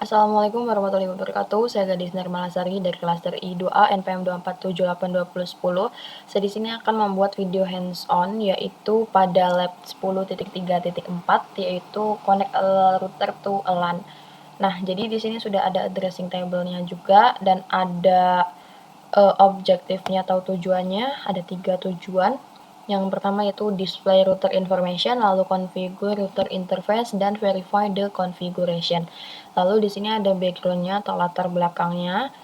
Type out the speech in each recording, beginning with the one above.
Assalamualaikum warahmatullahi wabarakatuh. Saya Gadis Nirmalasari dari klaster I2A NPM 2478210. Saya di sini akan membuat video hands-on yaitu pada lab 10.3.4 yaitu connect a router to a LAN. Nah, jadi di sini sudah ada addressing table-nya juga dan ada objektifnya atau tujuannya, ada 3 tujuan. Yang pertama yaitu display router information, lalu configure router interface, dan verify the configuration. Lalu di sini ada background-nya atau latar belakangnya.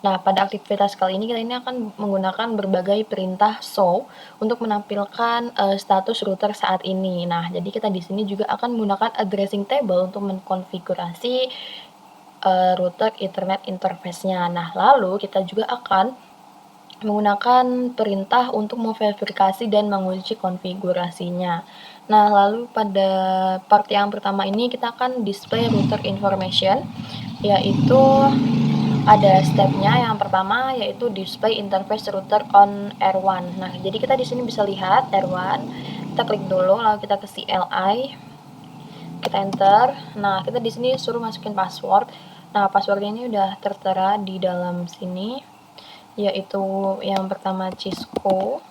Nah, pada aktivitas kali ini kita akan menggunakan berbagai perintah show untuk menampilkan status router saat ini. Nah, jadi kita di sini juga akan menggunakan addressing table untuk mengkonfigurasi router Ethernet interface-nya. Nah, lalu kita juga akan menggunakan perintah untuk memverifikasi dan mengunci konfigurasinya. Nah, lalu pada part yang pertama ini kita akan display router information, yaitu ada stepnya. Yang pertama yaitu display interface router on R1. Nah, jadi kita di sini bisa lihat R1. Kita klik dulu, lalu kita ke CLI, kita enter. Nah, kita di sini suruh masukin password. Nah, passwordnya ini udah tertera di dalam sini, yaitu yang pertama Cisco,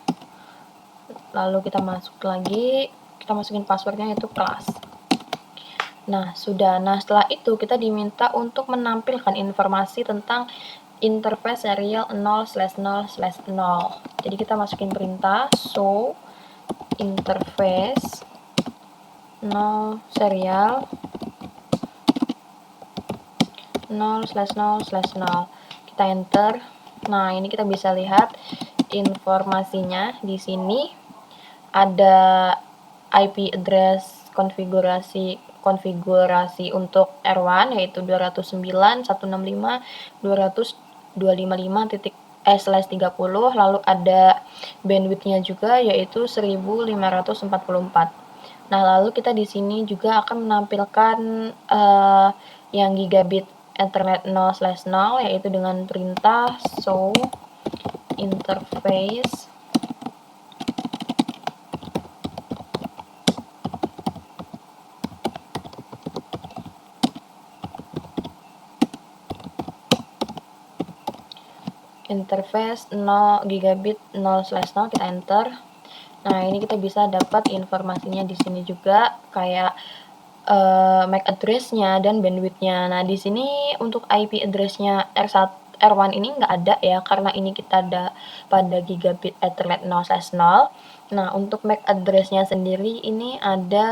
lalu kita masuk lagi, kita masukin passwordnya yaitu kelas. Nah, sudah. Nah, setelah itu kita diminta untuk menampilkan informasi tentang interface serial 0/0/0. Jadi kita masukin perintah show interface 0 serial 0/0/0. Kita enter. Nah, ini kita bisa lihat informasinya di sini. Ada IP address konfigurasi untuk R1 yaitu 209.165.200.255/30, lalu ada bandwidth-nya juga yaitu 1544. Nah, lalu kita di sini juga akan menampilkan yang gigabit Ethernet 0/0 yaitu dengan perintah show interface interface 0 gigabit 0/0, kita enter. Nah, ini kita bisa dapat informasinya di sini juga kayak MAC address-nya dan bandwidth-nya. Nah, di sini untuk IP address-nya R1 ini nggak ada ya, karena ini kita ada pada gigabit Ethernet 0/0. Nah, untuk MAC address-nya sendiri ini ada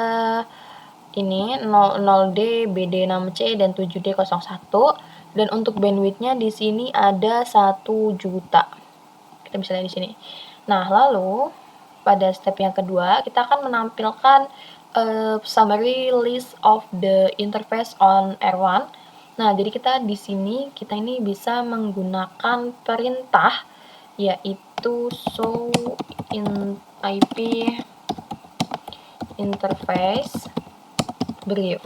ini 00D, BD6C, dan 7D01. Dan untuk bandwidth-nya di sini ada 1 juta. Kita bisa lihat di sini. Nah, lalu pada step yang kedua kita akan menampilkan summary list of the interface on R1. Nah, jadi kita di sini ini bisa menggunakan perintah yaitu show in IP interface brief.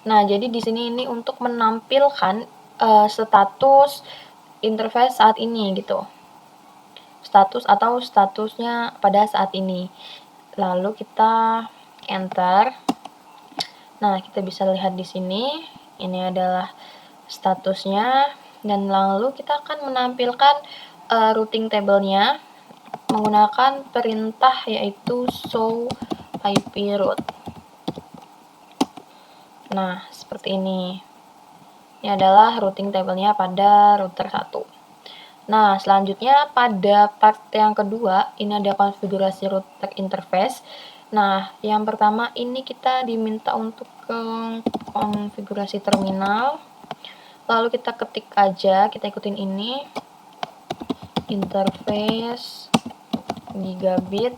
Nah, jadi di sini ini untuk menampilkan status interface saat ini gitu. Status atau statusnya pada saat ini. Lalu kita enter. Nah, kita bisa lihat di sini. Ini adalah statusnya, dan lalu kita akan menampilkan routing table-nya menggunakan perintah yaitu show IP route. Nah, seperti ini. Ini adalah routing table-nya pada router 1. Nah, selanjutnya pada part yang kedua, ini ada konfigurasi router interface. Nah, yang pertama ini kita diminta untuk ke konfigurasi terminal. Lalu kita ketik aja, kita ikutin ini. Interface gigabit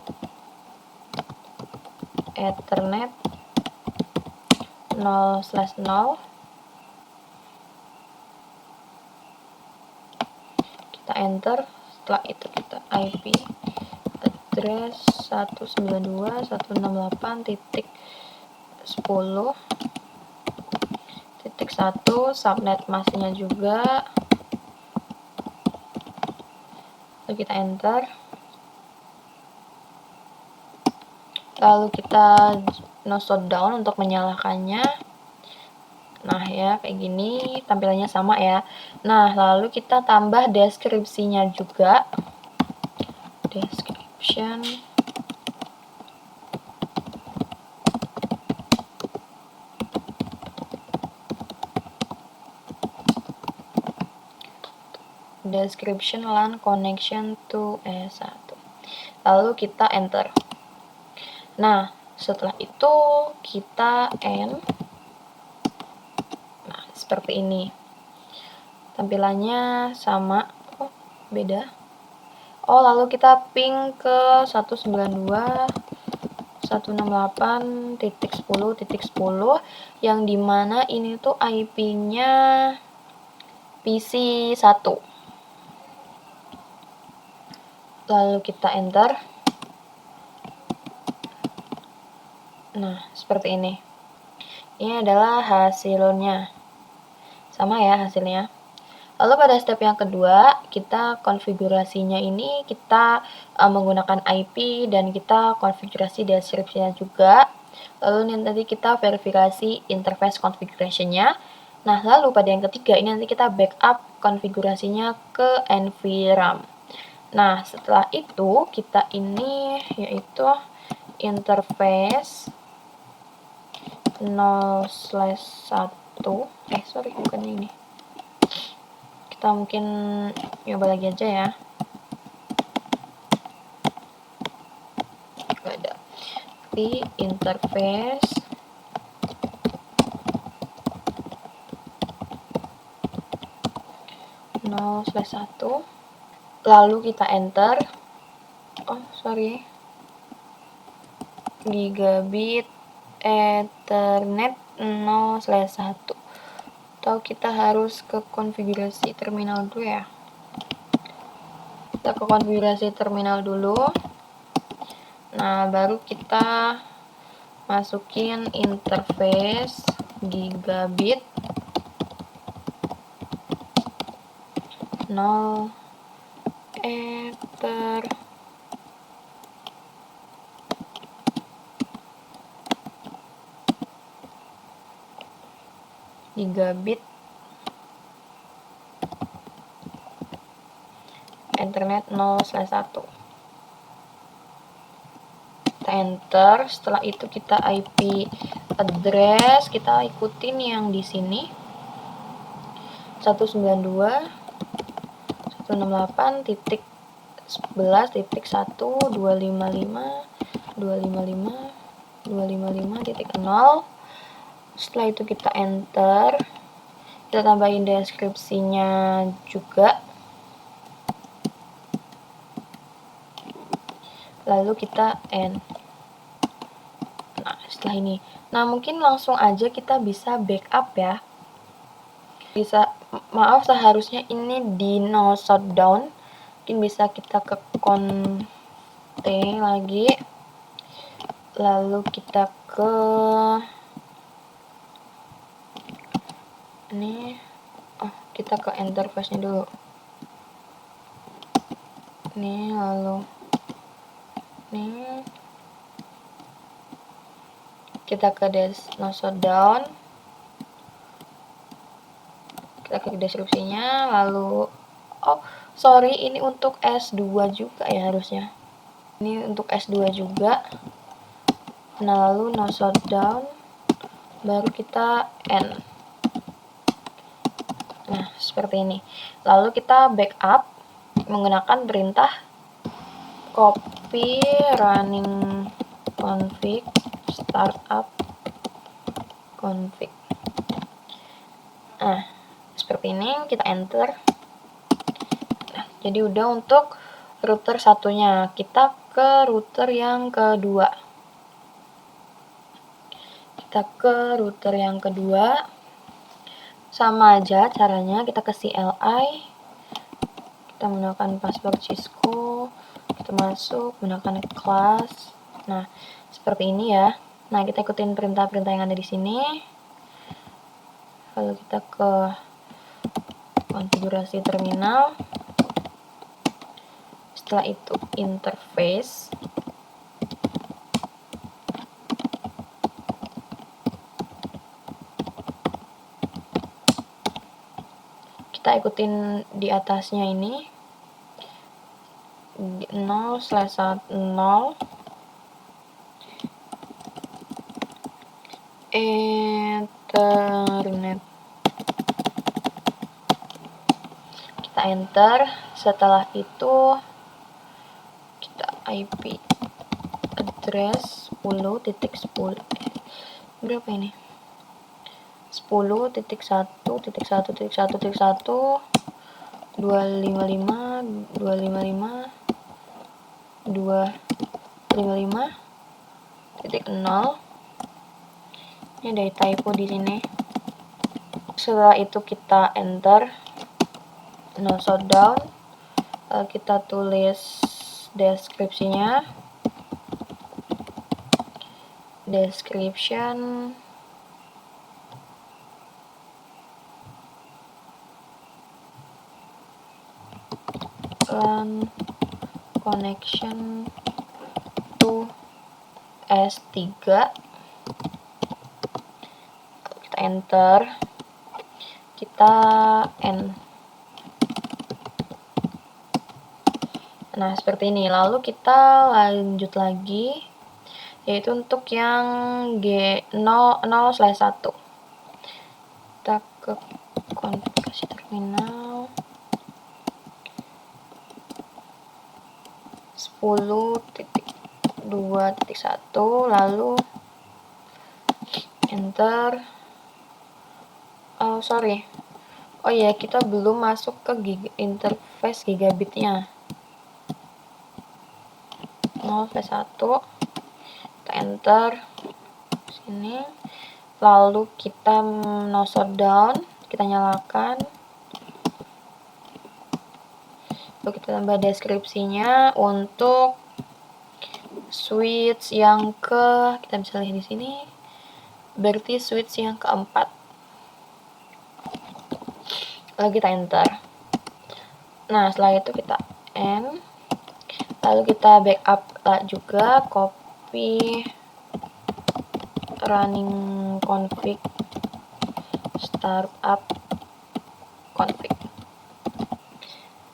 Ethernet 0/0. Kita enter. Setelah itu kita IP address 192.168.10.1 subnet masknya juga. Lalu kita enter. Lalu kita no shutdown untuk menyalakannya. Nah ya, kayak gini tampilannya sama ya. Nah, lalu kita tambah deskripsinya juga. Description. Description LAN connection to S1. Lalu kita enter. Nah, setelah itu kita end. Nah, seperti ini. Tampilannya sama. Oh, beda. Oh, lalu kita ping ke 192.168.10.10 yang dimana ini tuh IP-nya PC 1. Lalu kita enter. Nah, seperti ini. Ini adalah hasilnya. Sama ya hasilnya. Lalu pada step yang kedua, kita konfigurasinya ini kita menggunakan IP dan kita konfigurasi deskripsinya juga. Lalu nanti kita verifikasi interface configuration-nya. Nah, lalu pada yang ketiga ini nanti kita backup konfigurasinya ke NVRAM. Nah, setelah itu kita ini yaitu interface 0/1. Bukan ini. Kita mungkin nyoba lagi aja ya. Ada di interface 0/1. Lalu kita enter. Gigabit Ethernet 0/1. Atau kita harus ke konfigurasi terminal dulu ya. Kita ke konfigurasi terminal dulu. Nah, baru kita masukin interface gigabit 0 ether gigabit internet 0/1. Kita enter. Setelah itu kita IP address, kita ikutin yang di sini 192.11.1.255.255.255.0. Setelah itu kita enter. Kita tambahin deskripsinya juga. Lalu kita end. Nah, setelah ini. Nah, mungkin langsung aja kita bisa backup ya. Maaf, seharusnya ini di no shutdown. Mungkin bisa kita ke konte lagi. Lalu kita ke ini. Kita ke interface-nya dulu. Ini lalu ini kita ke no shutdown. Kita ke deskripsinya, lalu ini untuk S2 juga ya harusnya. Ini untuk S2 juga. Nah, lalu no shutdown, baru kita end. Nah, seperti ini. Lalu kita backup menggunakan perintah copy running config startup config. Nah, seperti ini, kita enter. Nah, jadi udah untuk router satunya. Kita ke router yang kedua. Sama aja caranya, kita ke CLI, kita menggunakan password Cisco, kita masuk menggunakan class. Nah, seperti ini ya. Nah, kita ikutin perintah-perintah yang ada di sini. Lalu kita ke konfigurasi terminal. Setelah itu interface. kita ikutin di atasnya ini 0/0 Ethernet. Kita enter. Setelah itu kita IP address 10.10. Berapa ini? 10.1.1.1.1 255 255 255.0. Ini ada typo di sini. Setelah itu kita enter, no shutdown. Kita tulis deskripsinya, description LAN connection to S3. Kita enter, kita N. Nah, seperti ini. Lalu kita lanjut lagi, yaitu untuk yang G0/1. Kita ke konfigurasi terminal 10.2.1, lalu enter. Oh ya, kita belum masuk ke interface gigabitnya. 0/1, kita enter sini, lalu kita no shutdown, kita nyalakan, lalu kita tambah deskripsinya untuk switch yang kita bisa lihat di sini, berarti switch yang keempat. Lalu kita enter. Nah, setelah itu kita N, lalu kita backup juga, copy running config startup config,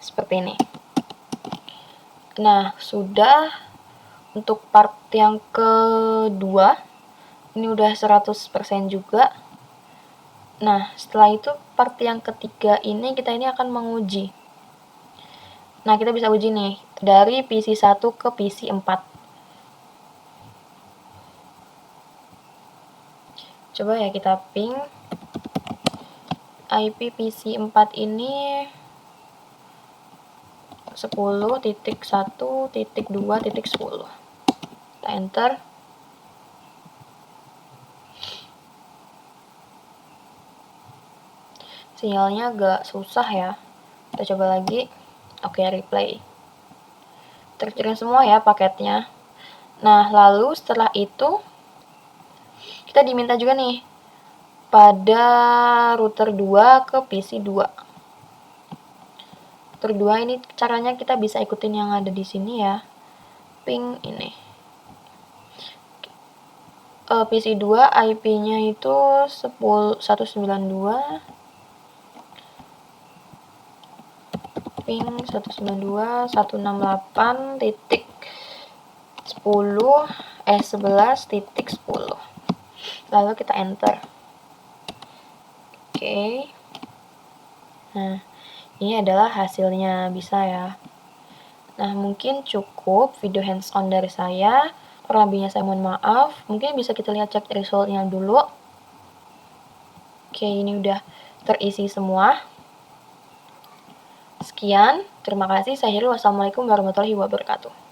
seperti ini. Nah, sudah untuk part yang kedua ini udah 100% juga. Nah, setelah itu part yang ketiga ini kita akan menguji. Nah, kita bisa uji nih dari PC 1 ke PC 4. Coba ya kita ping IP PC 4 ini 10.1.2.10. Kita enter. Sinyalnya agak susah ya. Kita coba lagi. Oke, replay. Terkirim semua ya paketnya. Nah, lalu setelah itu kita diminta juga nih pada router 2 ke PC 2. Router 2 ini caranya kita bisa ikutin yang ada di sini ya. Ping ini. PC 2 IP-nya itu 192 ping 192.168.10 lalu kita enter. Oke. Nah, ini adalah hasilnya, bisa ya. Nah, mungkin cukup video hands on dari saya. Kurang lebihnya saya mohon maaf. Mungkin bisa kita lihat cek resultnya dulu. Oke, ini udah terisi semua. Sekian, terima kasih. Saya Hiri. Wassalamualaikum warahmatullahi wabarakatuh.